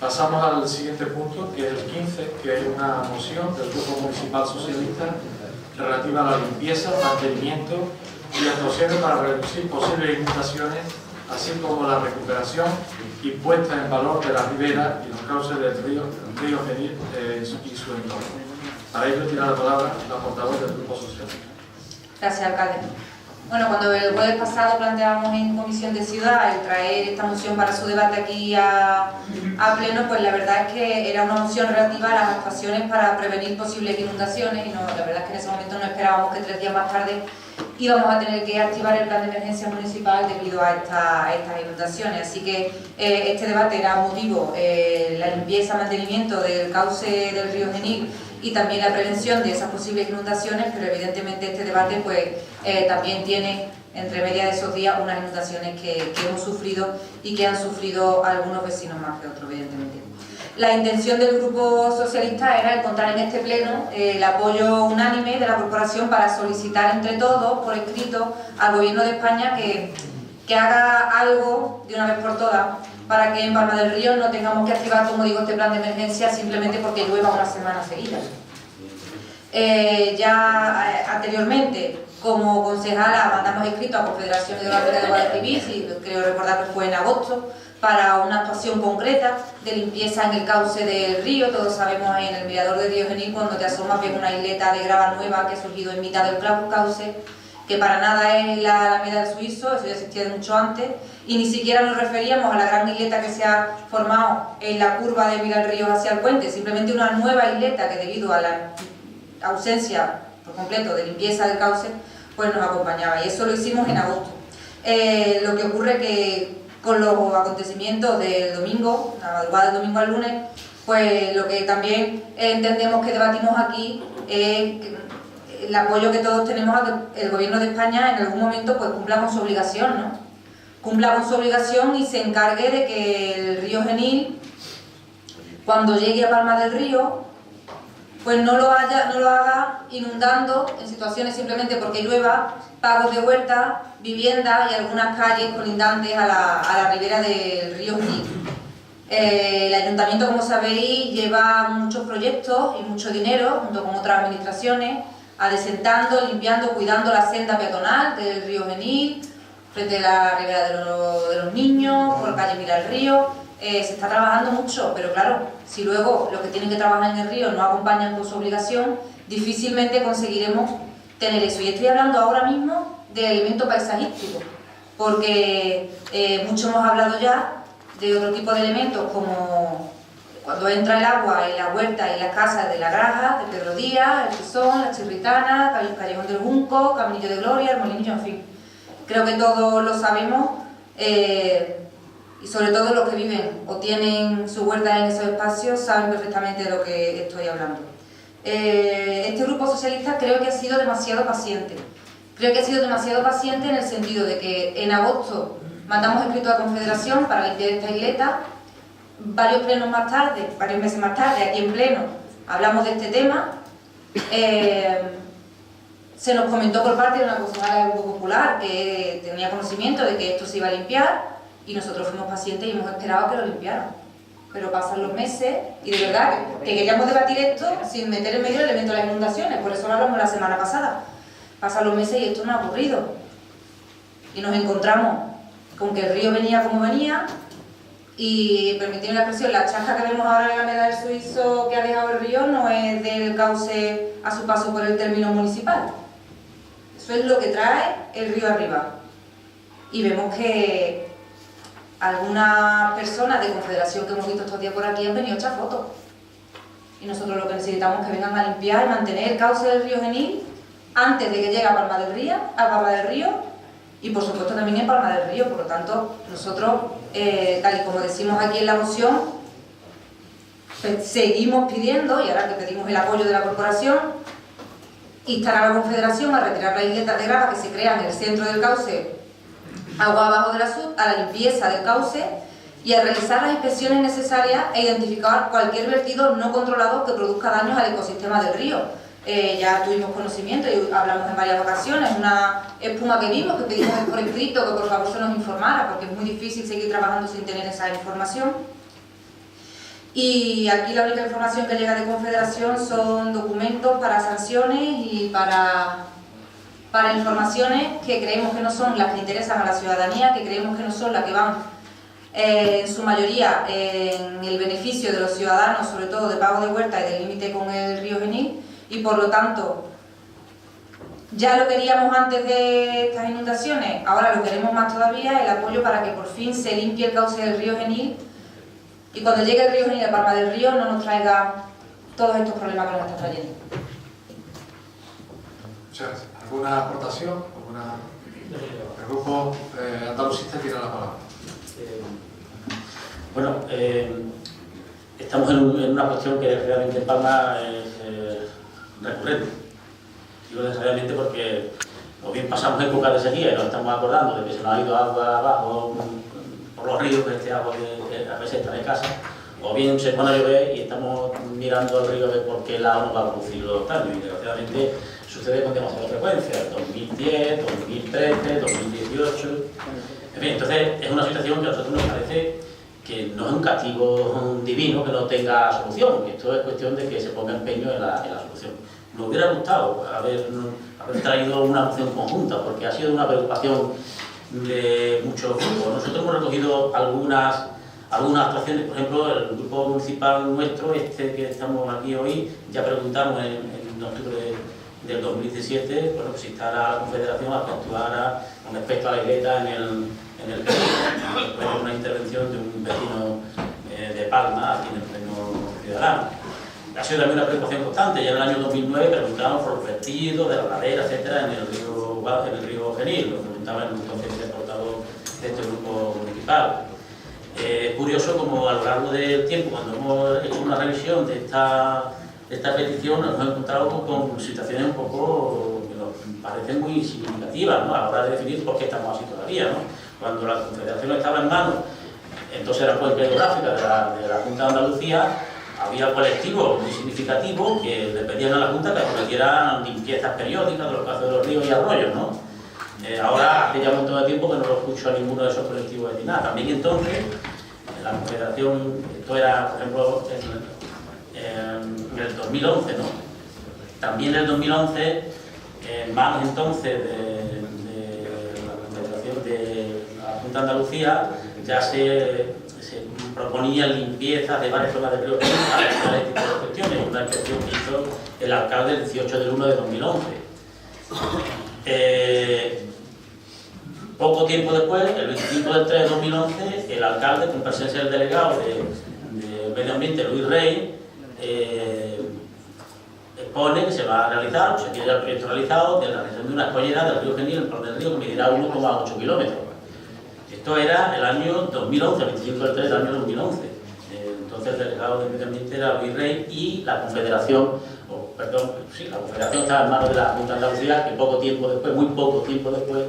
Pasamos al siguiente punto, que es el 15, que es una moción del Grupo Municipal Socialista relativa a la limpieza, mantenimiento y actuaciones para reducir posibles inundaciones, así como la recuperación y puesta en valor de la ribera y los cauces del río Genil y su entorno. Para ello tiene la palabra la portavoz del Grupo Socialista. Gracias, alcalde. Bueno, cuando el jueves pasado planteábamos en Comisión de Ciudad el traer esta moción para su debate aquí a pleno, pues la verdad es que era una moción relativa a las actuaciones para prevenir posibles inundaciones y no, la verdad es que en ese momento no esperábamos que 3 días más tarde íbamos a tener que activar el plan de emergencia municipal debido a estas inundaciones. Así que este debate era motivo, la limpieza, mantenimiento del cauce del río Genil y también la prevención de esas posibles inundaciones, pero evidentemente este debate pues también tiene entre media de esos días unas inundaciones que hemos sufrido y que han sufrido algunos vecinos más que otros, evidentemente. La intención del Grupo Socialista era encontrar en este pleno el apoyo unánime de la corporación para solicitar entre todos, por escrito, al Gobierno de España que haga algo de una vez por todas para que en Palma del Río no tengamos que activar, como digo, este plan de emergencia simplemente porque llueva una semana seguida. Ya anteriormente, como concejala, mandamos escrito a Confederación Hidrográfica de Guadalquivir, y creo recordar que fue en agosto, para una actuación concreta de limpieza en el cauce del río. Todos sabemos en el mirador del río Genil, cuando te asomas ves una isleta de grava nueva que ha surgido en mitad del cauce, que para nada es la Alameda del Suizo, eso ya existía de mucho antes, y ni siquiera nos referíamos a la gran isleta que se ha formado en la curva de Mirar Ríos hacia el puente, simplemente una nueva isleta que debido a la ausencia por completo de limpieza del cauce, pues nos acompañaba, y eso lo hicimos en agosto. Lo que ocurre que con los acontecimientos del domingo, la madrugada del domingo al lunes, pues lo que también entendemos que debatimos aquí es el apoyo que todos tenemos a que el Gobierno de España en algún momento pues cumpla con su obligación, ¿no? Cumpla con su obligación y se encargue de que el río Genil, cuando llegue a Palma del Río, pues no lo haga inundando en situaciones simplemente porque llueva, pagos de huerta, viviendas y algunas calles colindantes a la ribera del río Genil. El Ayuntamiento, como sabéis, lleva muchos proyectos y mucho dinero, junto con otras administraciones, adesentando, limpiando, cuidando la senda peatonal del río Genil, frente a la ribera de los niños, por la calle Mira el Río. Se está trabajando mucho, pero claro, si luego los que tienen que trabajar en el río no acompañan con su obligación, difícilmente conseguiremos tener eso. Y estoy hablando ahora mismo de elementos paisajísticos, porque mucho hemos hablado ya de otro tipo de elementos, como cuando entra el agua en la huerta y las casas de la Graja, de Pedro Díaz, el Tizón, la Chirritana, el Callejón del Junco, Caminillo de Gloria, el Molinillo, en fin. Creo que todos lo sabemos. Y sobre todo los que viven o tienen su huerta en esos espacios saben perfectamente de lo que estoy hablando. Este Grupo Socialista creo que ha sido demasiado paciente. Creo que ha sido demasiado paciente en el sentido de que en agosto mandamos escrito a la Confederación para limpiar esta isleta. Varios meses más tarde, aquí en pleno, hablamos de este tema. Se nos comentó por parte de una concejala del Grupo Popular que tenía conocimiento de que esto se iba a limpiar. Y nosotros fuimos pacientes y hemos esperado a que lo limpiaran. Pero pasan los meses y de verdad que queríamos debatir esto sin meter en medio el elemento de las inundaciones, por eso lo hablamos la semana pasada. Pasan los meses y esto no ha ocurrido. Y nos encontramos con que el río venía como venía y, permitidme la expresión, la chasca que vemos ahora en la Alameda del Suizo que ha dejado el río no es del cauce a su paso por el término municipal. Eso es lo que trae el río arriba. Y vemos que algunas personas de Confederación que hemos visto estos días por aquí han venido a echar fotos. Y nosotros lo que necesitamos es que vengan a limpiar y mantener el cauce del río Genil antes de que llegue a Palma del Río y por supuesto también en Palma del Río. Por lo tanto, nosotros, tal y como decimos aquí en la moción, pues seguimos pidiendo, y ahora que pedimos el apoyo de la corporación, instar a la Confederación a retirar las isletas de grava que se crean en el centro del cauce agua abajo de la SUD, a la limpieza del cauce y a realizar las inspecciones necesarias e identificar cualquier vertido no controlado que produzca daños al ecosistema del río. Ya tuvimos conocimiento y hablamos en varias ocasiones, una espuma que vimos, que pedimos por escrito que por favor se nos informara, porque es muy difícil seguir trabajando sin tener esa información. Y aquí la única información que llega de Confederación son documentos para sanciones y para informaciones que creemos que no son las que interesan a la ciudadanía, que creemos que no son las que van en su mayoría en el beneficio de los ciudadanos, sobre todo de pago de huerta y del límite con el río Genil, y por lo tanto ya lo queríamos antes de estas inundaciones, ahora lo queremos más todavía, el apoyo para que por fin se limpie el cauce del río Genil y cuando llegue el río Genil a Palma del Río no nos traiga todos estos problemas que nos está trayendo. Muchas gracias. ¿Alguna aportación? El grupo andalucista tiene la palabra. Bueno, estamos en una cuestión que realmente en Palma es recurrente. Digo necesariamente porque o bien pasamos épocas de sequía y nos estamos acordando de que se nos ha ido agua abajo por los ríos, que este agua que a veces está de casa, o bien se pone a llover y estamos mirando al río a ver por qué lado nos va a producir los daños. Y desgraciadamente sucede con demasiada frecuencia, 2010, 2013, 2018... En fin, entonces es una situación que a nosotros nos parece que no es un castigo divino que no tenga solución, que esto es cuestión de que se ponga empeño en la solución. Nos hubiera gustado haber traído una moción conjunta, porque ha sido una preocupación de muchos grupos. Nosotros hemos recogido algunas actuaciones, por ejemplo, el grupo municipal nuestro, que estamos aquí hoy, ya preguntamos en octubre del 2017, bueno, pues instar a la Confederación a que actuara con respecto a la isleta en el después de una intervención de un vecino de Palma, aquí en el Pleno Ciudadano. Ha sido también una preocupación constante. Ya en el año 2009 preguntábamos por los vertidos de la ladera, etcétera, en el río Genil. Lo preguntaba el entonces portavoz de este grupo municipal. Es curioso como a lo largo del tiempo, cuando hemos hecho una revisión de esta petición, nos hemos encontrado con situaciones un poco que nos parecen muy significativas, ¿no? A la hora de definir por qué estamos así todavía, ¿no? Cuando la Confederación estaba en manos, entonces era cuenca hidrográfica de la Junta de Andalucía, había colectivos muy significativos que le pedían a la Junta que cometieran limpiezas periódicas de los cauces de los ríos y arroyos, ¿no? Ahora hace ya un montón de tiempo que no lo escucho a ninguno de esos colectivos decir nada. También entonces, la Confederación, esto era, por ejemplo, en el 2011, ¿no? También en el 2011, en manos entonces de la Confederación de la Junta de Andalucía, ya se proponían limpiezas de varias zonas del río Genil para este tipo de cuestiones, una inspección que hizo el alcalde el 18 de 1 de 2011. Poco tiempo después, el 25 del 3 de 2011, el alcalde, con presencia del delegado de Medio Ambiente, Luis Rey, expone que se va a realizar, o se tiene ya el proyecto realizado, de la realización de una escollera del río Genil, el río, que medirá 1,8 kilómetros. Esto era el año 2011, el 25 del 3 del año 2011. Entonces el delegado de Medio Ambiente era Luis Rey y la Confederación, la Confederación estaba en manos de la Junta de Andalucía, que poco tiempo después, muy poco tiempo después,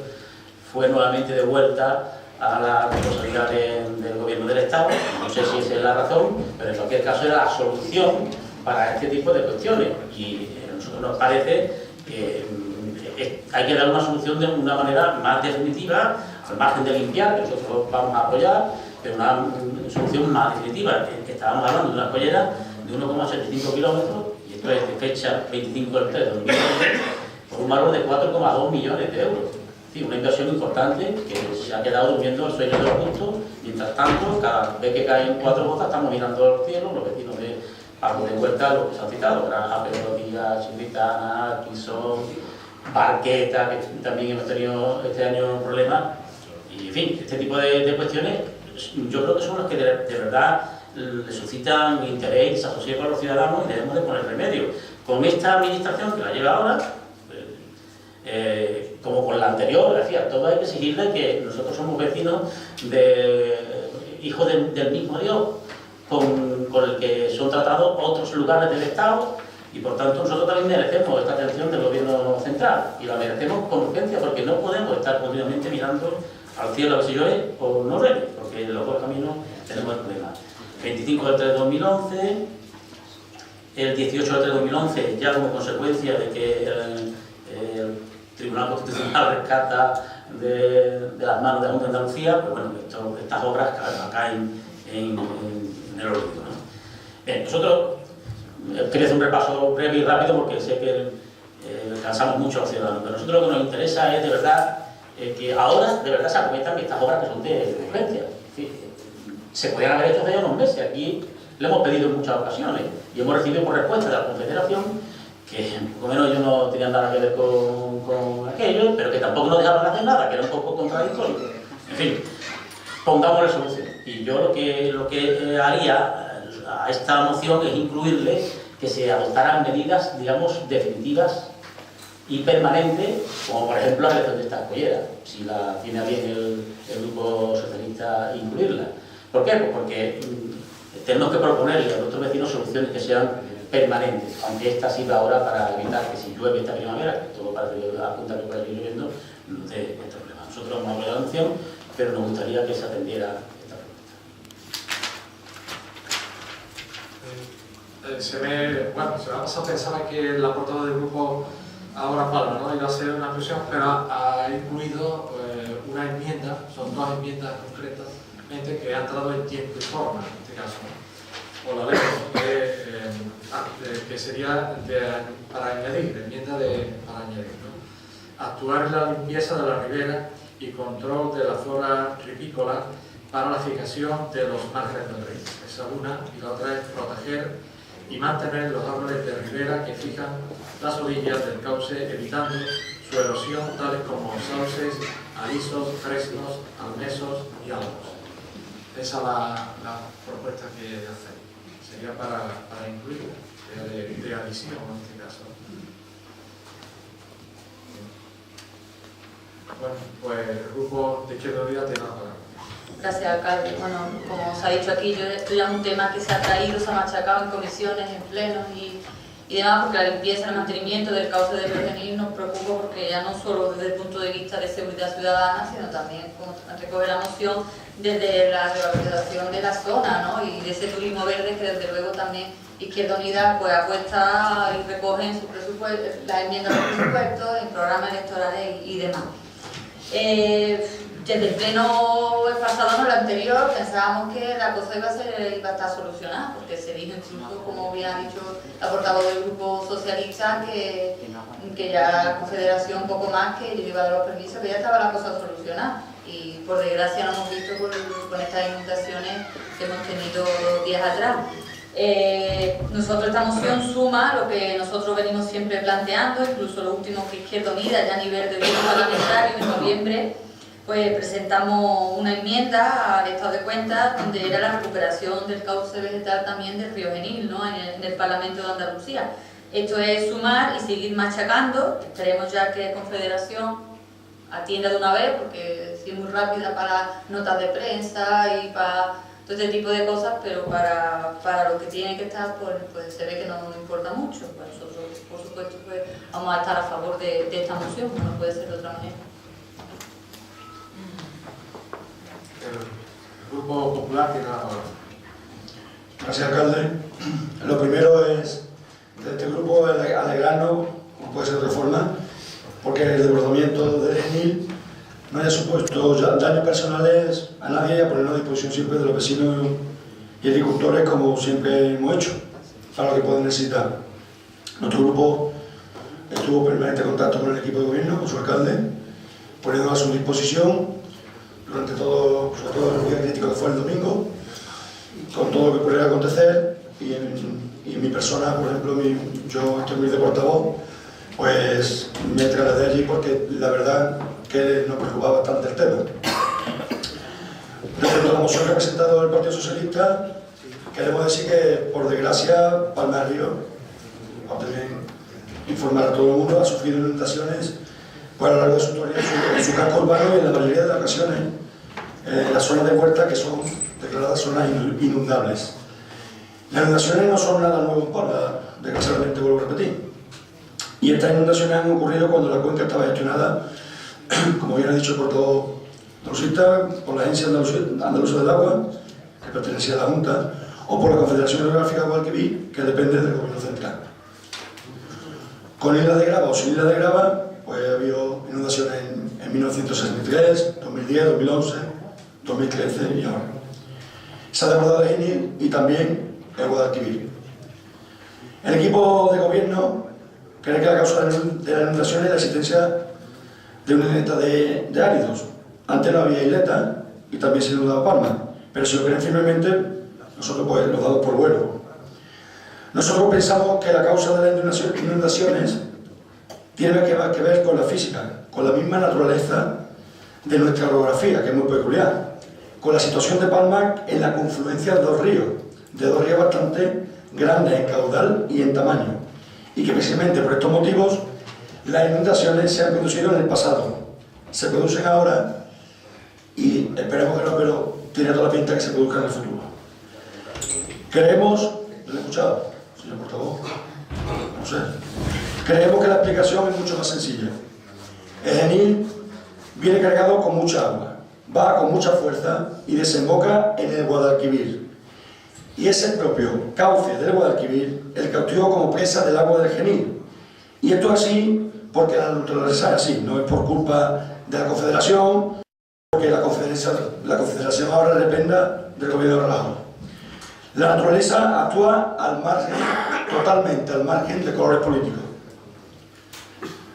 fue nuevamente devuelta a la responsabilidad del gobierno del Estado. No sé si esa es la razón, pero en cualquier caso era la solución para este tipo de cuestiones. Y a nosotros nos parece que hay que dar una solución de una manera más definitiva, al margen de limpiar, que nosotros vamos a apoyar, pero una solución más definitiva. Que estábamos hablando de una escollera de 1,75 kilómetros, y esto es de fecha 25 del 3 de 2020, por un valor de 4,2 millones de euros. Es decir, una inversión importante que se ha quedado durmiendo el sueño de los justos. Mientras tanto, cada vez que caen 4 gotas, estamos mirando al cielo, los vecinos de Pago de Huerta, los que se han citado, Granja, Pedro Díaz, Chilitana, Quisón, Barqueta, que también hemos tenido este año problemas. Y en fin, este tipo de cuestiones yo creo que son las que de verdad le suscitan interés y desasosiego a los ciudadanos y debemos de poner remedio. Con esta administración que la lleva ahora, como con la anterior, decía, todo hay que exigirle que nosotros somos vecinos hijos del mismo Dios, con el que son tratados otros lugares del Estado, y por tanto nosotros también merecemos esta atención del gobierno central, y la merecemos con urgencia, porque no podemos estar continuamente mirando al cielo a ver si llueve o no llueve, porque en los dos caminos tenemos el problema. 25 del 3 de 2011, el 18 del 3 de 2011, ya como consecuencia de que el Tribunal Constitucional rescata de las manos de la Junta de Andalucía, pues bueno, estas obras caen en el olvido, ¿no? Bien, nosotros quería hacer un repaso breve y rápido porque sé que cansamos mucho a los ciudadanos, pero nosotros lo que nos interesa es de verdad que ahora de verdad se acometan estas obras que son de urgencia. Se podían haber hecho hace ya unos meses. Aquí le hemos pedido en muchas ocasiones y hemos recibido por respuesta de la Confederación que por lo menos ellos no tenían nada que ver con aquello, pero que tampoco nos dejaban hacer nada, que era un poco contradictorio. En fin, pongámosle solución. Y yo lo que haría a esta moción es incluirle que se adoptaran medidas, digamos, definitivas y permanentes, como por ejemplo la elección de esta escollera, si la tiene a bien el Grupo Socialista incluirla. ¿Por qué? Pues porque tenemos que proponerle a nuestros vecinos soluciones que sean permanentes, aunque esta sirva ahora para evitar que si llueve esta primavera, que todo parece que apunta que puede ir lloviendo, no dé este problema. Nosotros vamos a apoyar la moción, pero nos gustaría que se atendiera esta pregunta. Se va a pasar a pensar que la portada del grupo ahora Palma, ¿no? Iba a ser una inclusión, pero ha incluido una enmienda, son dos enmiendas concretas que ha entrado en tiempo y forma, en este caso, ¿no? O la ley que sería para añadir, enmienda para añadir, ¿no? Actuar en la limpieza de la ribera y control de la flora ripícola para la fijación de los márgenes del río. Esa es una, y la otra es proteger y mantener los árboles de ribera que fijan las orillas del cauce, evitando su erosión, tales como sauces, alisos, fresnos, almesos y álamos. Esa es la propuesta que hace. Sería para incluir, de adición en este caso. Bueno, pues el Grupo de Izquierda Unida tiene la palabra. Gracias, alcalde. Bueno, como se ha dicho aquí, esto ya es un tema que se ha traído, se ha machacado en comisiones, en plenos y demás, porque la limpieza y el mantenimiento del cauce de Río Genil nos preocupa, porque ya no solo desde el punto de vista de seguridad ciudadana, sino también, como recoge la moción, desde la revalorización de la zona, ¿no? Y de ese turismo verde que desde luego también Izquierda Unida pues apuesta y recoge en su presupuesto, las enmiendas de presupuesto, en programas electorales y demás. Desde el pleno pasado, no el anterior, pensábamos que la cosa iba a estar solucionada, porque se dijo incluso, como bien ha dicho la portavoz del Grupo Socialista, que ya la Confederación, poco más, que yo iba a dar los permisos, que ya estaba la cosa solucionada. Y por desgracia no hemos visto con estas inundaciones que hemos tenido días atrás. Nosotros esta moción suma lo que nosotros venimos siempre planteando, incluso lo último que Izquierda Unida, ya a nivel de grupo parlamentario, en noviembre, pues presentamos una enmienda al estado de cuentas donde era la recuperación del cauce vegetal también del Río Genil, ¿no? en el Parlamento de Andalucía. Esto es sumar y seguir machacando. Esperemos ya que Confederación atienda de una vez, porque es muy rápida para notas de prensa y para todo este tipo de cosas, pero para lo que tiene que estar, pues se ve que no nos importa mucho. Pues nosotros, por supuesto, pues vamos a estar a favor de esta moción, como no puede ser de otra manera. El Grupo Popular tiene la palabra. Gracias, alcalde. Lo primero es, de este grupo, alegrarnos, como puede ser de otra forma, porque el desbordamiento de Genil no haya supuesto daños personales a nadie y a ponernos a disposición siempre de los vecinos y agricultores, como siempre hemos hecho, para lo que puedan necesitar. Nuestro grupo estuvo en permanente contacto con el equipo de gobierno, con su alcalde, poniendo a su disposición durante todo, sobre todo el día crítico que fue el domingo, con todo lo que pudiera acontecer, y en mi persona, por ejemplo, yo estoy muy de portavoz, pues me trasladé allí porque la verdad que nos preocupaba bastante el tema. Respecto a la moción que ha presentado el Partido Socialista, queremos decir que, por desgracia, Palma del Río, para también informar a todo el mundo, ha sufrido inundaciones pues, a lo largo de su historia, en su casco urbano y en la mayoría de las ocasiones las zonas de huerta que son declaradas zonas inundables. Las inundaciones no son nada nuevo en Palma, desgraciadamente vuelvo a repetir. Y estas inundaciones han ocurrido cuando la cuenca estaba gestionada, como bien ha dicho por todo andalucista, por la Agencia Andaluza del Agua, que pertenecía a la Junta, o por la Confederación Hidrográfica de Guadalquivir, que depende del Gobierno Central. Con islas de grava o sin islas de grava, pues ha habido inundaciones en 1963, 2010, 2011, 2013 y ahora. Se ha desbordado de Genil y también el Guadalquivir. El equipo de gobierno cree que la causa de la inundación es la existencia de una isleta de áridos. Antes no había isleta y también se inundaba Palma, pero si lo creen firmemente, nosotros pues los damos por bueno. Nosotros pensamos que la causa de las inundaciones tiene que ver con la física, con la misma naturaleza de nuestra orografía, que es muy peculiar, con la situación de Palma en la confluencia de dos ríos bastante grandes en caudal y en tamaño, y que precisamente por estos motivos las inundaciones se han producido en el pasado, se producen ahora y esperemos que no, pero tiene toda la pinta que se produzcan en el futuro. Creemos, ¿lo he escuchado, señor portavoz? No sé. Creemos que la explicación es mucho más sencilla. El Genil viene cargado con mucha agua, va con mucha fuerza y desemboca en el Guadalquivir. Y es el propio cauce del Guadalquivir el que actúa como presa del agua del Genil. Y esto es así porque la naturaleza es así, no es por culpa de la Confederación, porque la Confederación ahora dependa del gobierno de Rajoy. La naturaleza actúa al margen, totalmente al margen de colores políticos.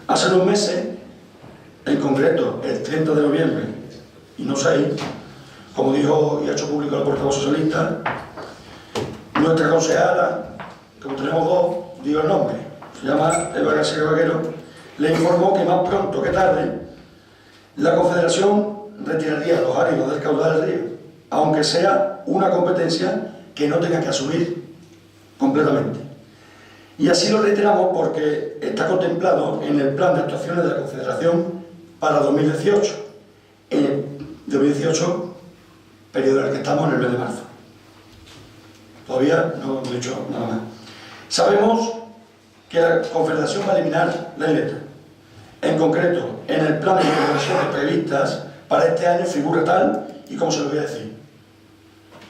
Hace unos meses, en concreto el 30 de noviembre y no 6, como dijo y ha hecho público el portavoz socialista, nuestra concejala, como tenemos dos, digo el nombre, se llama Eva García Vaquero, le informó que más pronto que tarde la Confederación retiraría los áridos del caudal del río, aunque sea una competencia que no tenga que asumir completamente. Y así lo reiteramos porque está contemplado en el plan de actuaciones de la Confederación para 2018. En el 2018, periodo en el que estamos, en el mes de marzo. Todavía no hemos dicho nada más. Sabemos que la Confederación va a eliminar la isleta. En concreto, en el plan de intervenciones previstas para este año figura tal y como se lo voy a decir.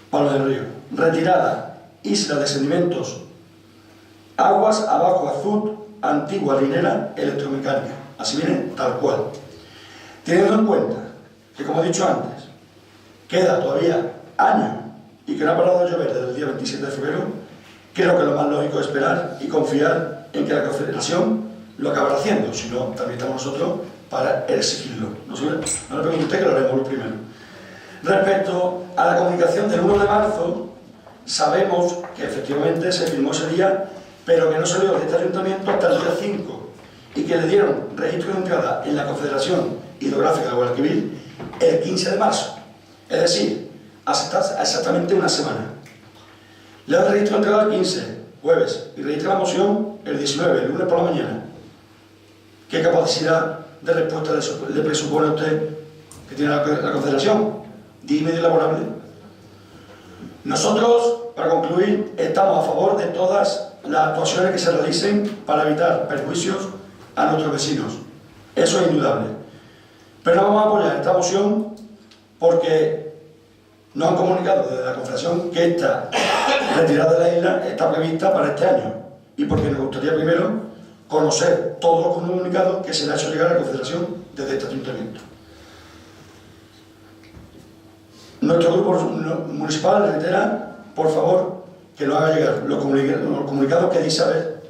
Palma del Río. Retirada, isla de sedimentos, aguas abajo azul, antigua linera electromecánica. Así viene tal cual. Teniendo en cuenta que, como he dicho antes, queda todavía año y que no ha parado de llover desde el día 27 de febrero, creo que lo más lógico es esperar y confiar en que la Confederación lo acabará haciendo, si no, también estamos nosotros para exigirlo. No le pregunte usted, que lo haremos lo primero. Respecto a la comunicación del 1 de marzo, sabemos que efectivamente se firmó ese día, pero que no salió de este ayuntamiento hasta el día 5 y que le dieron registro de entrada en la Confederación Hidrográfica de Guadalquivir el 15 de marzo, es decir, hace exactamente una semana. Le dan registro de entrada el 15, jueves, y registra la moción el 19, el lunes por la mañana. ¿Qué capacidad de respuesta le presupone a usted que tiene la Confederación? Día y medio laborable. Nosotros, para concluir, estamos a favor de todas las actuaciones que se realicen para evitar perjuicios a nuestros vecinos. Eso es indudable. Pero no vamos a apoyar esta moción porque nos han comunicado desde la Confederación que esta retirada de la isla está prevista para este año y porque nos gustaría primero conocer todos los comunicados que se le ha hecho llegar a la Confederación desde este ayuntamiento. Nuestro grupo municipal reitera, por favor, que nos haga llegar los comunicados que dice haber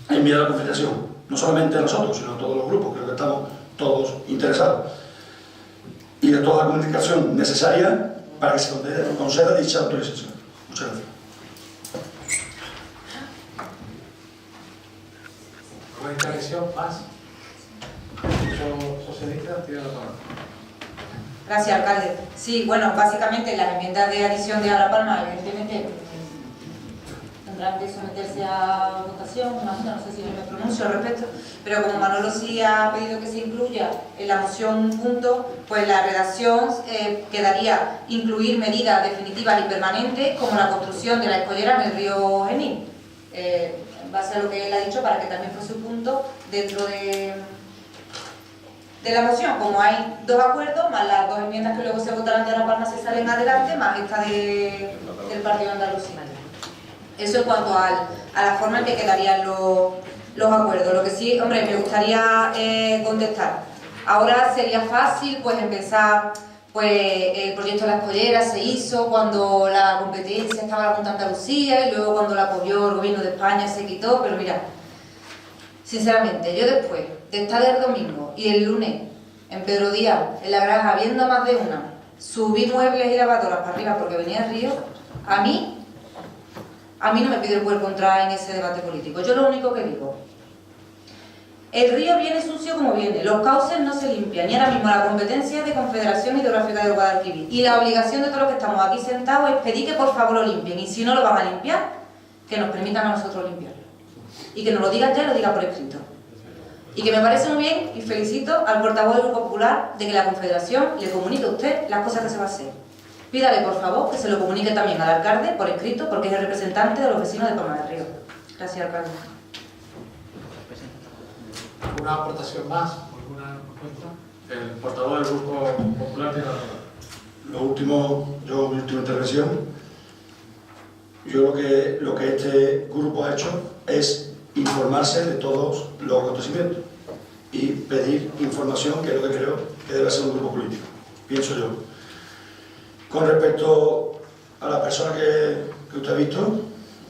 enviado a la Confederación, no solamente a nosotros, sino a todos los grupos, creo que estamos todos interesados, y de toda la comunicación necesaria para que se conceda dicha autorización. Muchas gracias. ¿Alguna intervención más? Socialista, tiene la palabra. Gracias, alcalde. Sí, bueno, básicamente las enmiendas de adición de Ara Palma, evidentemente, tendrán que someterse a votación, imagino, no sé si me pronuncio al respecto, pero como Manolo sí ha pedido que se incluya en la moción punto, pues la redacción quedaría incluir medidas definitivas y permanentes como la construcción de la escollera en el río Genil, en base a lo que él ha dicho, para que también fuese un punto dentro de la moción. Como hay dos acuerdos, más las dos enmiendas que luego se votarán de Ara Palma se salen adelante, más esta del Partido Andaluz. Eso en cuanto a la forma en que quedarían los acuerdos. Lo que sí, hombre, me gustaría contestar. Ahora sería fácil pues empezar Pues el proyecto de la escollera se hizo cuando la competencia estaba la Junta de Andalucía y luego cuando la apoyó el Gobierno de España se quitó, pero mira, sinceramente, yo después de estar el domingo y el lunes en Pedro Díaz, en la granja, viendo más de una, subí muebles y lavadoras para arriba porque venía el río, a mí no me pide el cuerpo entrar en ese debate político. Yo lo único que digo, el río viene sucio como viene, los cauces no se limpian y ahora mismo la competencia es de Confederación Hidrográfica del Guadalquivir y la obligación de todos los que estamos aquí sentados es pedir que por favor lo limpien y si no lo van a limpiar, que nos permitan a nosotros limpiarlo y que nos lo digan ya y lo digan por escrito. Y que me parece muy bien y felicito al portavoz del Grupo Popular de que la Confederación le comunique a usted las cosas que se va a hacer. Pídale por favor que se lo comunique también al alcalde por escrito porque es el representante de los vecinos de Palma del Río. Gracias, alcalde. ¿Alguna aportación más? ¿Alguna propuesta? El portavoz del Grupo Popular tiene la palabra. Lo último, yo mi última intervención, yo lo que este grupo ha hecho es informarse de todos los acontecimientos y pedir información, que es lo que creo que debe ser un grupo político, pienso yo. Con respecto a la persona que usted ha visto,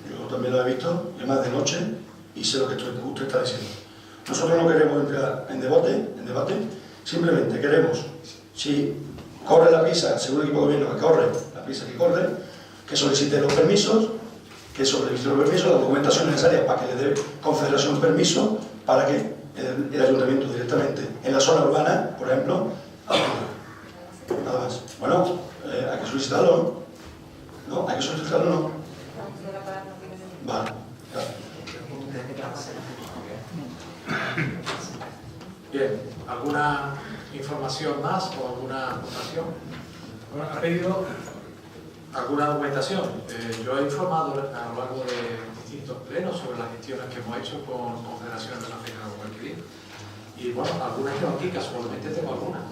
yo también la he visto, además de noche, y sé lo que usted está diciendo. Nosotros no queremos entrar en debate, simplemente queremos, si corre la prisa, según el equipo de gobierno que corre, la prisa que corre, que solicite los permisos, la documentación necesaria para que le dé Confederación permiso para que el ayuntamiento directamente en la zona urbana, por ejemplo, nada más. Bueno, hay que solicitarlo, ¿no? ¿Hay que solicitarlo o no? Vale, claro. Bien, ¿alguna información más o alguna aportación? Bueno, ha pedido alguna documentación. Yo he informado a lo largo de distintos plenos sobre las gestiones que hemos hecho con Confederación Hidrográfica del Guadalquivir. Y bueno, algunas tengo aquí, casualmente tengo algunas.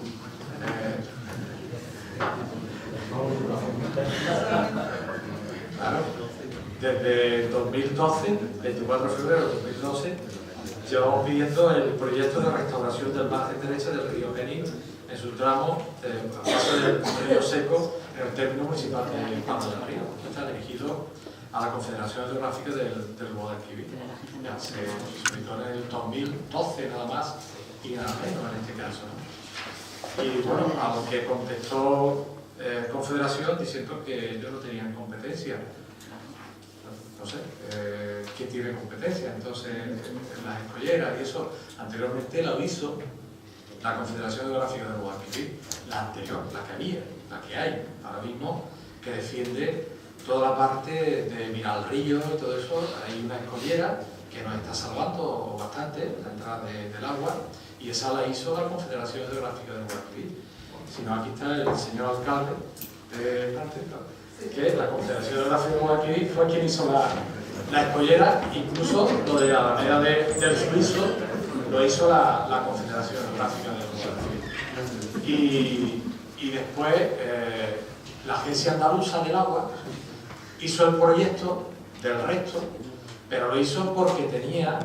Claro, desde 2012, 24 de febrero de 2012, llevamos pidiendo el proyecto de restauración del margen derecha del río Genil en su tramo a paso del río Seco en el término municipal de Palma del Río. Está dirigido a la Confederación Hidrográfica del Guadalquivir. Ya se solicitó en el 2012 nada más y nada menos en este caso, ¿no? Y bueno, a lo que contestó Confederación diciendo que ellos no tenían competencia. No sé, ¿quién tiene competencia? Entonces, en las escolleras y eso, anteriormente lo hizo la Confederación Hidrográfica del Guadalquivir, la anterior, la que había, la que hay ahora mismo, que defiende toda la parte de Miralrillo y todo eso. Hay una escollera que nos está salvando bastante la entrada del agua y esa la hizo la Confederación Hidrográfica del Guadalquivir. Si no, aquí está el señor alcalde que la Confederación Hidrográfica del Guadalquivir fue quien hizo la escollera, incluso lo de la manera del suizo lo hizo la Confederación Hidrográfica del Guadalquivir. Y después la Agencia Andaluza del Agua hizo el proyecto del resto, pero lo hizo porque tenía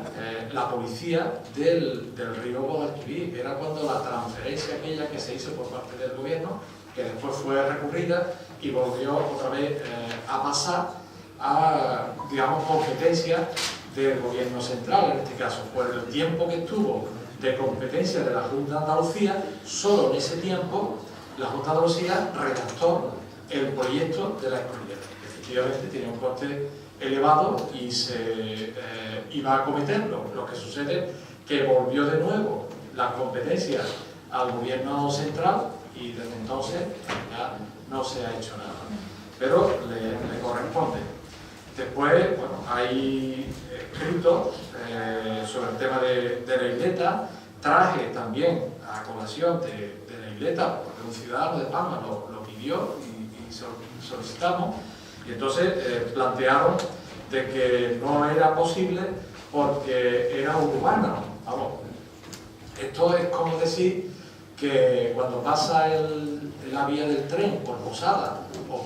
la policía del río Guadalquivir. Era cuando la transferencia aquella que se hizo por parte del gobierno, que después fue recurrida y volvió otra vez a pasar a, digamos, competencia del gobierno central, en este caso. Por el tiempo que estuvo de competencia de la Junta de Andalucía, solo en ese tiempo la Junta de Andalucía redactó el proyecto de la escollera. Efectivamente tenía un coste elevado y se iba a acometerlo. Lo que sucede que volvió de nuevo las competencias al gobierno central y desde entonces ya no se ha hecho nada, pero le corresponde. Después, bueno, hay escritos sobre el tema de la isleta. Traje también a colación de la isleta, porque un ciudadano de Palma lo pidió y solicitamos, y entonces plantearon de que no era posible porque era urbana. Vamos, esto es como decir que cuando pasa la vía del tren por Posada o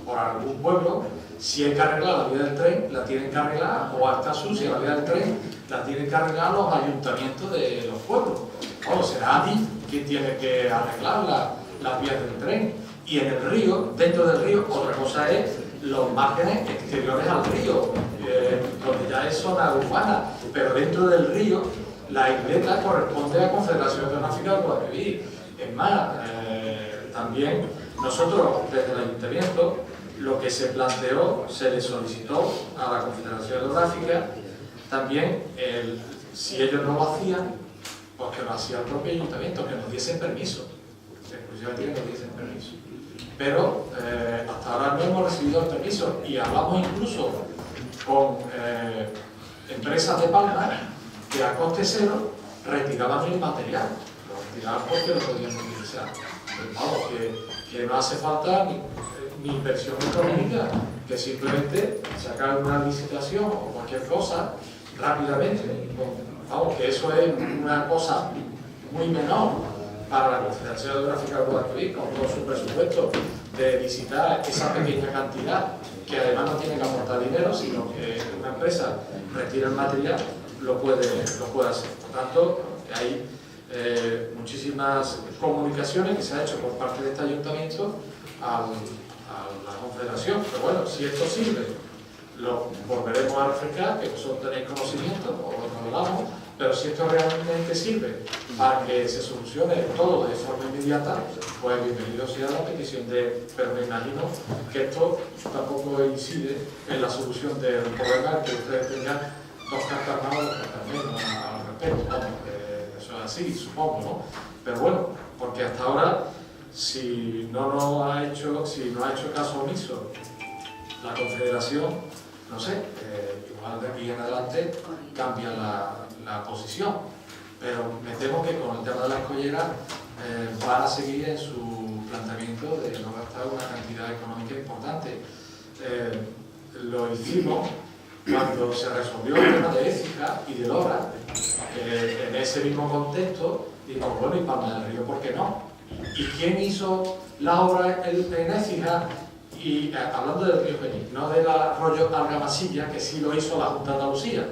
por algún pueblo, si hay que arreglar la vía del tren, la tienen que arreglar, o está sucia la vía del tren, la tienen que arreglar los ayuntamientos de los pueblos. Bueno, será a ti quien tiene que arreglarla las vías del tren. Y en el río, dentro del río, otra cosa es los márgenes exteriores al río, donde ya es zona urbana, pero dentro del río la isleta corresponde a la Confederación Hidrográfica del Guadalquivir. Es más, también nosotros desde el Ayuntamiento lo que se planteó, se le solicitó a la Confederación Hidrográfica también, si ellos no lo hacían, pues que lo hacía el propio Ayuntamiento, que nos diesen permiso, exclusivamente que nos diesen permiso. Pero hasta ahora no hemos recibido el permiso y hablamos incluso con empresas de Palma que a coste cero retiraban el material, lo retiraban porque lo podían utilizar. Pero vamos, que no hace falta ni inversión económica, que simplemente sacar una licitación o cualquier cosa rápidamente. Vamos, que eso es una cosa muy menor para la Confederación Hidrográfica del Guadalquivir, con todo su presupuesto, de visitar esa pequeña cantidad, que además no tiene que aportar dinero, sino que una empresa retira el material, lo puede hacer. Por tanto, hay muchísimas comunicaciones que se han hecho por parte de este ayuntamiento a la Confederación. Pero bueno, si esto sirve, lo volveremos a refrescar, que vosotros tenéis conocimiento, o lo hablamos, pero si esto realmente sirve para que se solucione todo de forma inmediata, pues bienvenido sea la petición de... Pero me imagino que esto tampoco incide en la solución del problema, que ustedes tengan dos cartas más o dos cartas menos al respecto. Vamos, eso es así, supongo, ¿no? Pero bueno, porque hasta ahora, si no ha hecho caso omiso la Confederación, no sé, igual de aquí en adelante cambia la posición, pero me temo que con el tema de la escollera van a seguir en su planteamiento de no gastar una cantidad económica importante. Lo hicimos cuando se resolvió el tema de Écija y de Lora, en ese mismo contexto, digo, bueno, y Palma del Río, ¿por qué no? ¿Y quién hizo la obra en Écija? Y hablando del río Genil, no del arroyo Argamasilla, que sí lo hizo la Junta de Andalucía,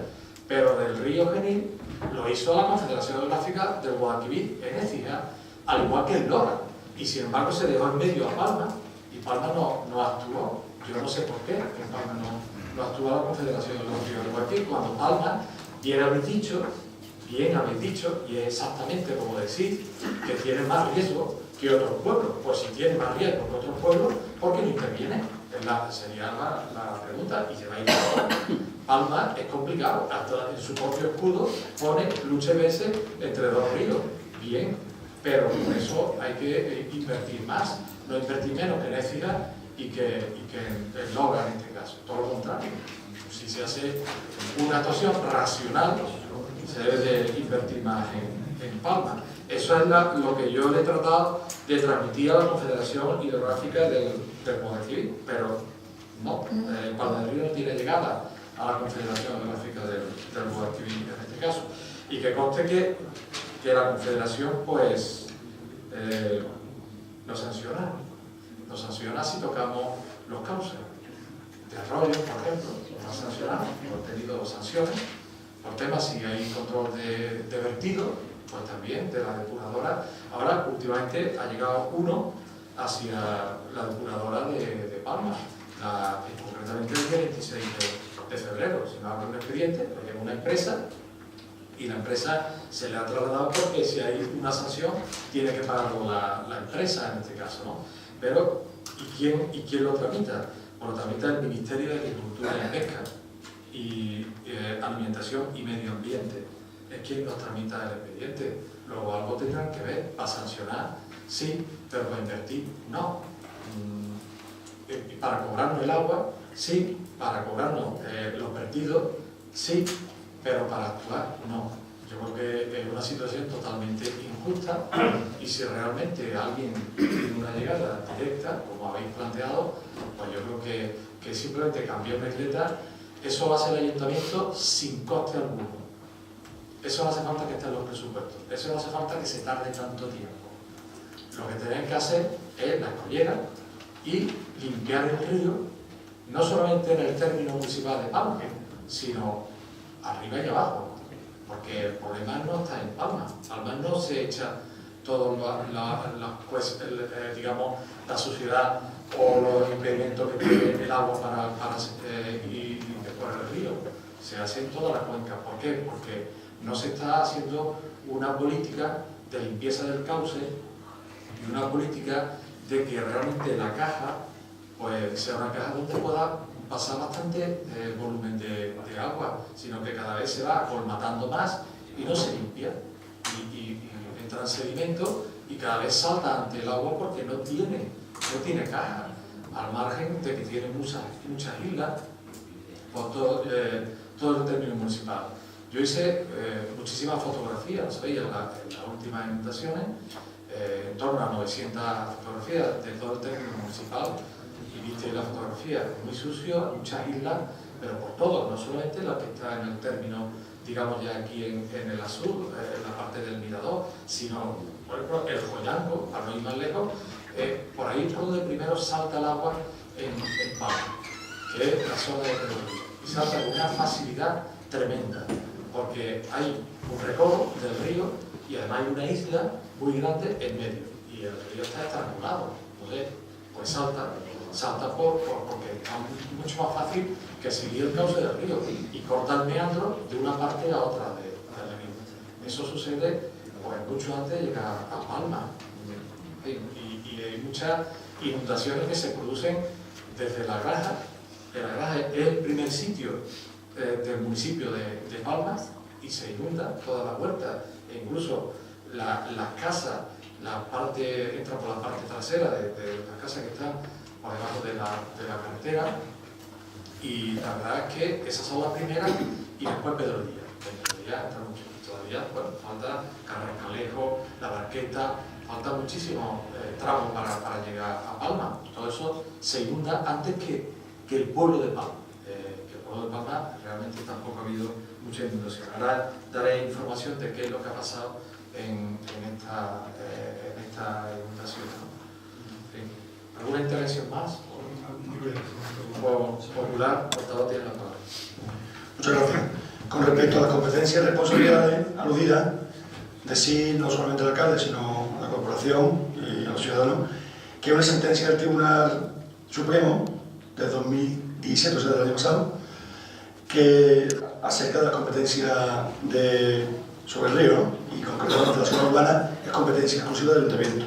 pero del río Genil lo hizo la Confederación Hidrográfica del Guadalquivir en Écija, al igual que en Lora. Y sin embargo se dejó en medio a Palma, y Palma no actuó. Yo no sé por qué, que en Palma no actuó la Confederación Hidrográfica del Guadalquivir, cuando Palma, bien habéis dicho, y es exactamente como decir que tiene más riesgo que otros pueblos. Pues si tiene más riesgo que otros pueblos, ¿por qué no interviene? Sería la pregunta. Y lleváis razón. Palma es complicado, hasta en su propio escudo pone lucha veces entre dos ríos. Bien, pero por eso hay que invertir más, no invertir menos que en Écija y que en Lora en este caso. Todo lo contrario. Si se hace una actuación racional, se debe de invertir más en Palma. Eso es lo que yo le he tratado de transmitir a la Confederación Hidrográfica del Guadalquivir, pero no, Palma del Río no tiene llegada a la Confederación Hidrográfica del Guadalquivir en este caso. Y que conste que la Confederación pues nos sanciona si tocamos los cauces. De arroyos, por ejemplo, nos ha sancionado, hemos tenido sanciones por temas si hay control de vertido, pues también de la depuradora. Ahora, últimamente, ha llegado uno hacia la depuradora de Palma, concretamente el día 26 de febrero. Si no abre un expediente, lo lleva una empresa y la empresa se le ha trasladado porque si hay una sanción tiene que pagarlo la empresa en este caso, ¿no? Pero, ¿y quién lo tramita? Bueno, tramita el Ministerio de Agricultura y Pesca y Alimentación y Medio Ambiente. Es quien nos tramita el expediente. Luego algo tendrán que ver. Para sancionar, sí, pero para invertir, no. Para cobrarnos el agua, sí. Para cobrarnos los vertidos, sí. Pero para actuar, no. Yo creo que es una situación totalmente injusta y si realmente alguien tiene una llegada directa, como habéis planteado, pues yo creo que simplemente cambiar una isleta, eso lo hace el ayuntamiento sin coste alguno. Eso no hace falta que esté en los presupuestos, eso no hace falta que se tarde tanto tiempo. Lo que tienen que hacer es la escollera y limpiar el río, no solamente en el término municipal de Palma, sino arriba y abajo, porque el problema no está en Palma. Palma no se echa toda digamos, la suciedad o los impedimentos que tiene el agua para ir por el río. Se hace en toda la cuenca. ¿Por qué? Porque no se está haciendo una política de limpieza del cauce y una política de que realmente la caja pues, sea una caja donde pueda pasar bastante volumen de agua, sino que cada vez se va colmatando más y no se limpia. Y entra en sedimento y cada vez salta ante el agua porque no tiene caja, al margen de que tiene muchas islas por todo el término municipal. Yo hice muchísimas fotografías, ¿sabéis? En las últimas inundaciones, en torno a 900 fotografías de todo el término municipal, y viste la fotografía, muy sucio, muchas islas, pero por todo, no solamente la que está en el término, digamos ya aquí en el azul, en la parte del mirador, sino, por ejemplo, el Joyanco, para no ir más lejos, por ahí por donde primero salta el agua en Palma, que es la zona de Pedrería, y salta con una facilidad tremenda, porque hay un recodo del río y además hay una isla muy grande en medio, y el río está estrangulado, entonces pues salta porque es mucho más fácil que seguir el cauce del río y corta el meandro de una parte a otra del río. Eso sucede pues mucho antes de llegar a Palma, y hay muchas inundaciones que se producen desde La Graja. La Graja es el primer sitio del municipio de Palma y se inunda toda la huerta, e incluso las casas, entra por la parte trasera de las casas que están por debajo de la carretera, y la verdad es que esas son las primeras, y después Pedrería. Pedrería entra mucho, todavía bueno, falta Carrascalejo, La Barqueta, falta muchísimos tramos para llegar a Palma. Todo eso se inunda antes que el pueblo de Palma. Que el pueblo de Palma realmente tampoco ha habido mucha inundación. Ahora daré información de qué es lo que ha pasado en esta inundación, ¿no? ¿Alguna intervención más? Popular, portador tiene la palabra. Muchas gracias. Con respecto a las competencias y responsabilidades aludidas, decir no solamente al alcalde, sino a la corporación y a los ciudadanos, que una sentencia del Tribunal Supremo de 2017, o sea, del año pasado, que acerca de la competencia sobre el río, ¿no? Y concretamente la zona urbana, es competencia exclusiva del Ayuntamiento.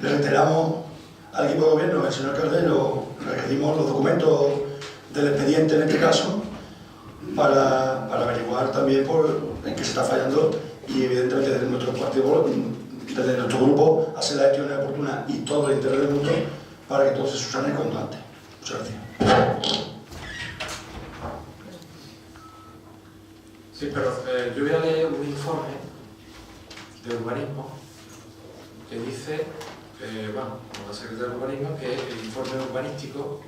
Le reiteramos al equipo de gobierno, al señor alcalde, le requerimos los documentos del expediente en este caso para averiguar también en qué se está fallando, y evidentemente desde nuestro partido, desde nuestro grupo, hacer las gestiones oportunas y todo el interés del mundo para que todo se subsane cuanto antes. Muchas gracias. Sí, pero yo voy a leer un informe de urbanismo que dice, bueno, como la secretaria de urbanismo, que el informe urbanístico,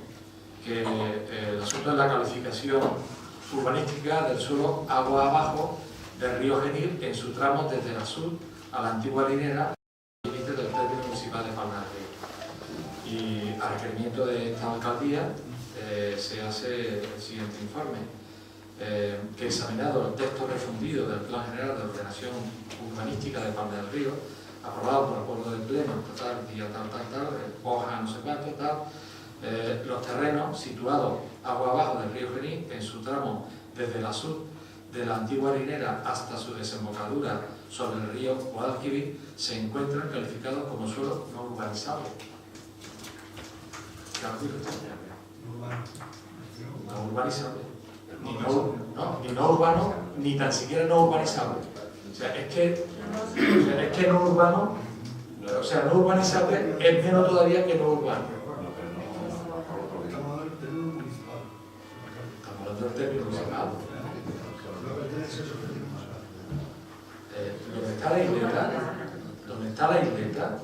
que el asunto es la calificación urbanística del suelo agua abajo del río Genil en su tramo desde la sur a la antigua linera, límite del término municipal de Palma del Río. Y a requerimiento de esta alcaldía se hace el siguiente informe. Que examinado el texto refundido del Plan General de Ordenación Urbanística de Palma del Río, aprobado por el pueblo del Pleno, día tal, hoja no sé cuánto, los terrenos situados agua abajo del río Genil en su tramo desde la sur de la antigua harinera hasta su desembocadura sobre el río Guadalquivir se encuentran calificados como suelo no urbanizable. No urbanizable. Ni no urbano, ni tan siquiera no urbanizable. O sea, es que no urbano, o sea, no urbanizable es menos todavía que no urbano. Estamos hablando del término municipal. Donde está la isleta,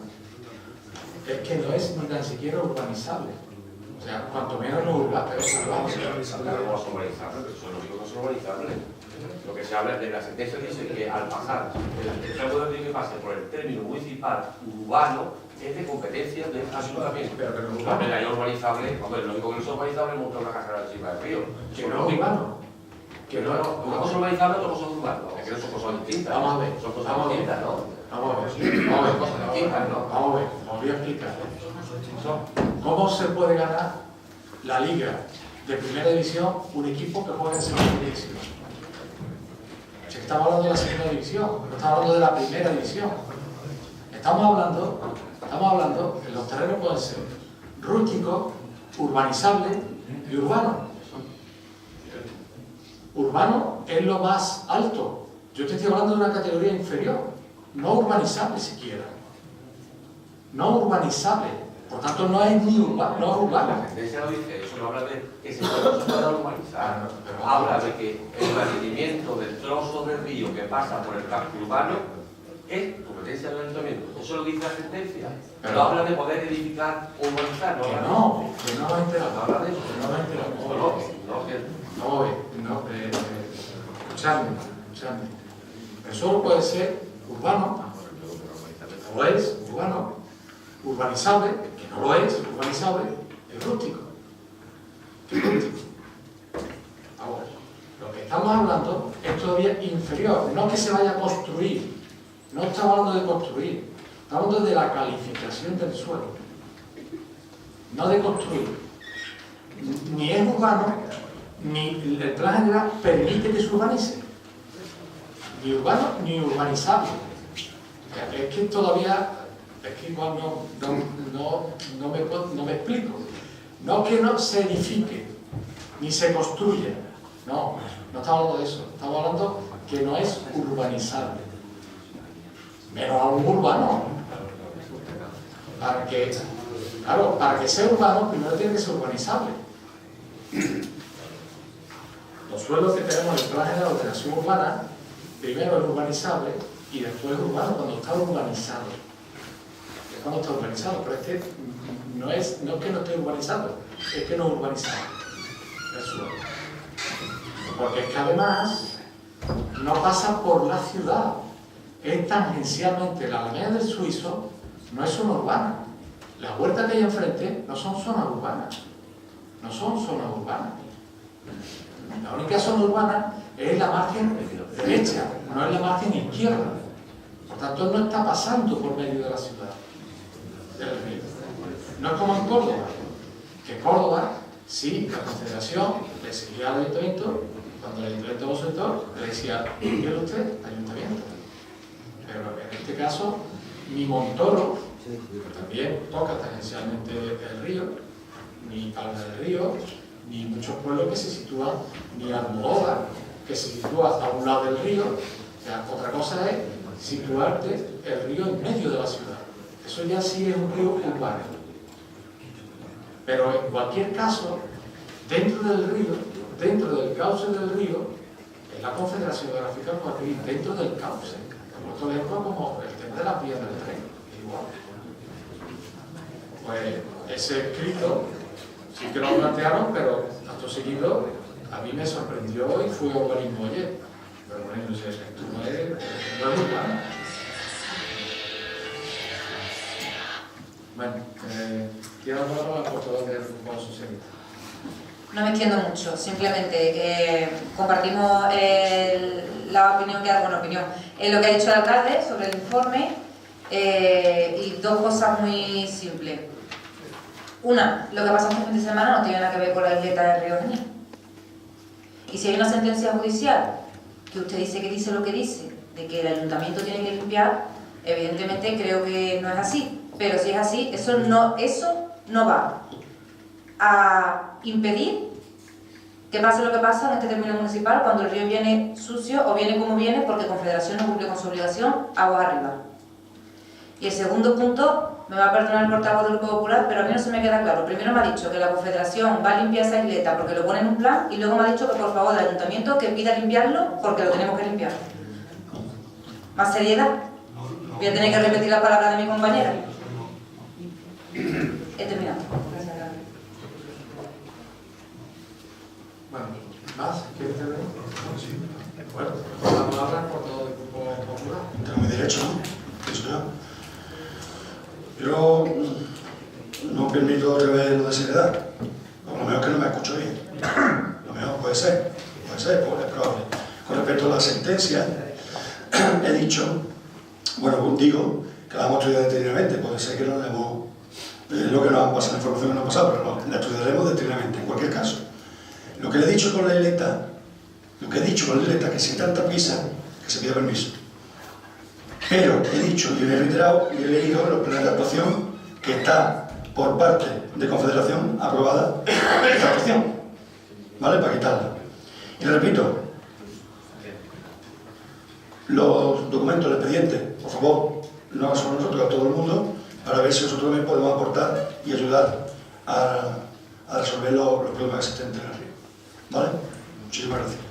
es que no es ni tan siquiera urbanizable. O sea, cuanto menos no urbano, pero eso no es urbanizable, eso no digo que es urbanizable. Lo que se habla de la sentencia dice que al pasar, el término de que pase por el término municipal urbano es de competencia del ayuntamiento. Pero que no es urbano. urbano. Hay urbanizable, hombre, lo único que no es urbanizable es montar una carrera encima del río. Que no es urbano. que Pero no... una cosa urbanizable, otra cosa urbana. Es que son cosas distintas. Vamos a ver. Son cosas Vamos a ver. distintas, ¿no? Vamos a ver. Son cosas distintas, ¿no? Vamos a ver, os voy a explicar. ¿Cómo se puede ganar la liga de primera división un equipo que juega en segunda división? Si estamos hablando de la segunda división, no estamos hablando de la primera división. Estamos hablando que los terrenos pueden ser rústicos, urbanizables y urbanos. Urbano es lo más alto. Yo te estoy hablando de una categoría inferior, no urbanizable siquiera. No urbanizable. Por tanto, no es ni urbano, no es urbano. La sentencia no dice eso, no habla de que se pueda urbanizar. Habla de que el mantenimiento del trozo del río que pasa por el casco urbano es competencia del ayuntamiento. Eso lo dice la sentencia. Pero no habla de poder edificar o urbanizar. Que no me ha enterado. No habla de eso. Que no me ha enterado. No, No, escuchadme. Pero solo puede ser urbano, que no lo es, urbano, urbanizable, que no lo es, urbanizable, y rústico. Ahora, lo que estamos hablando es todavía inferior, no que se vaya a construir, no estamos hablando de construir, estamos hablando de la calificación del suelo, no de construir. Ni es urbano, ni el plan general permite que se urbanice. Ni urbano ni urbanizable. Es que todavía, es que igual no me explico. No que no se edifique, ni se construya. No estamos hablando de eso. Estamos hablando que no es urbanizable. Menos aún urbano. Para que sea urbano, primero tiene que ser urbanizable. Los suelos que tenemos en el plan general de ordenación urbana, primero es urbanizable y después es urbano cuando está urbanizado. Es cuando está urbanizado, pero este no es que no esté urbanizado, es que no es urbanizado el suelo. Porque es que además no pasa por la ciudad, es tangencialmente. La Alameda del Suizo no es zona urbana. Las huertas que hay enfrente no son zonas urbanas. No son zonas urbanas. La única zona urbana es la margen derecha, no es la margen izquierda. Por tanto, no está pasando por medio de la ciudad, del río. No es como en Córdoba, que Córdoba, sí, la Confederación le exigía al ayuntamiento, cuando el ayuntamiento era sector, le decía, ¿quiere usted? Ayuntamiento. Pero en este caso, ni Montoro, que también toca tangencialmente el río, ni Palma del Río, ni muchos pueblos que se sitúan, ni Almodóvar, que se sitúa a un lado del río. O sea, otra cosa es situarte el río en medio de la ciudad. Eso ya sí es un río urbano. Pero en cualquier caso, dentro del río, dentro del cauce del río, es la Confederación Geográfica Guadalquivir, dentro del cauce. Por ejemplo, como el tema de las vías del tren, igual. Pues ese escrito sí que lo plantearon, pero acto seguido a mí me sorprendió y fue urbanismo ayer. Pero bueno, esto no es urbano. Bueno, quiero hablar con la portavoz del Grupo Socialista. No me extiendo mucho, simplemente compartimos la opinión que ha, lo que ha dicho el alcalde sobre el informe y dos cosas muy simples. Una, lo que pasa este fin de semana no tiene nada que ver con la isleta del río Genil. Y si hay una sentencia judicial que usted dice que dice lo que dice, de que el ayuntamiento tiene que limpiar, evidentemente creo que no es así. Pero si es así, eso no va a impedir que pase lo que pasa en este término municipal cuando el río viene sucio o viene como viene porque Confederación no cumple con su obligación aguas arriba. Y el segundo punto, me va a perdonar el portavoz del Grupo Popular, pero a mí no se me queda claro. Primero me ha dicho que la Confederación va a limpiar esa isleta porque lo pone en un plan y luego me ha dicho que por favor el ayuntamiento que pida limpiarlo porque lo tenemos que limpiar. ¿Más seriedad? Voy a tener que repetir las palabras de mi compañera. He terminado. Bueno, ¿más? ¿Quieres intervenir? Sí. Bueno, vamos a hablar por todo el Grupo Popular. Tengo mi derecho, ¿no? Eso ya. Yo no permito otra vez lo de seriedad. A lo mejor que no me escucho bien. A lo mejor puede ser, pero respecto a la sentencia, he dicho, bueno, digo que la hemos estudiado detenidamente, puede ser que no la hemos, lo que nos han pasado, la información que nos ha pasado, pero la estudiaremos detenidamente, en cualquier caso. Lo que le he dicho con la isleta, que sin tanta prisa, que se pida permiso. Pero he dicho y he reiterado y he leído los planes de actuación que está por parte de Confederación aprobada esta actuación, ¿vale? Para quitarla. Y repito, los documentos, el expediente, por favor, no solo nosotros, a todo el mundo, para ver si nosotros también podemos aportar y ayudar a resolver los problemas existentes en el río. ¿Vale? Muchísimas gracias.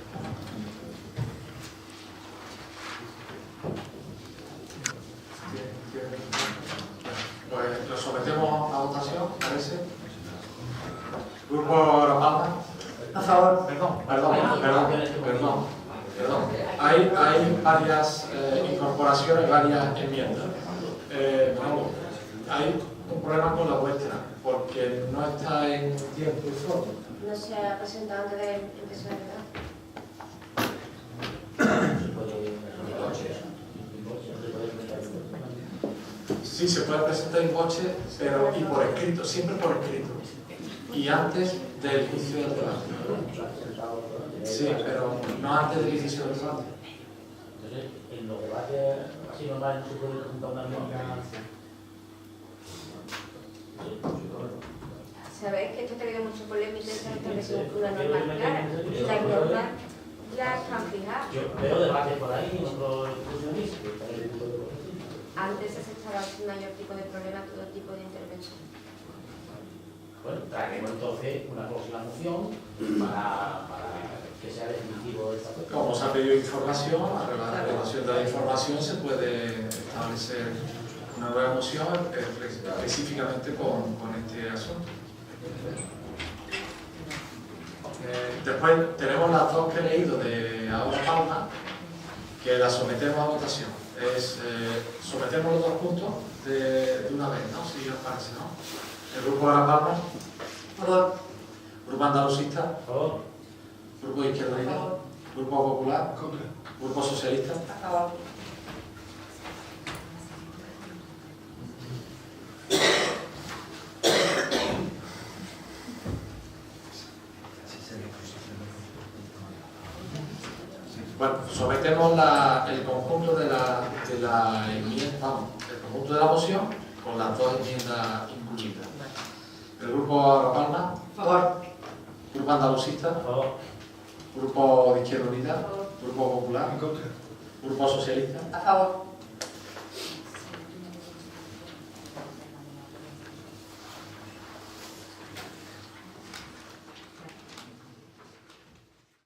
Pues lo sometemos a votación, ¿parece? Grupo La Palma. A favor. Perdón. Hay varias incorporaciones, varias enmiendas. Hay un problema con la vuestra, porque no está en tiempo y forma. No se ha presentado antes de empezar el debate. Sí, se puede presentar en coche, pero y por escrito, siempre por escrito. Y antes del inicio del debate. Sí, pero no antes del inicio del debate. Entonces, en los debates así normales no se puede presentar una enmienda. Sabéis que esto ha tenido mucha polémica y se ha establecido una norma clara. Y las normas ya están fijadas. Yo veo debates por ahí en otros instituciones que están en el tipo de cosas. Antes se estaba sin mayor tipo de problema, todo tipo de intervención. Bueno, traeremos entonces una próxima moción para que sea definitivo esta cuestión. Como se ha pedido información, a la relación de la información se puede establecer una nueva moción específicamente con este asunto. Después tenemos las dos que he leído de Ahora Palma, que las sometemos a votación. Sometemos los dos puntos de una vez, ¿no? Si os parece, ¿no? El grupo de La Palma. A favor. Grupo andalucista. Por favor. Grupo de Izquierda Unida. Grupo Popular. Grupo Socialista. A favor. Bueno, sometemos el conjunto de la enmienda, vamos, el conjunto de la moción con las dos enmiendas incluidas. El grupo La Palma. A favor. Grupo andalucista. Por favor. Grupo de Izquierda Unida. Grupo Popular. Grupo Socialista. A favor.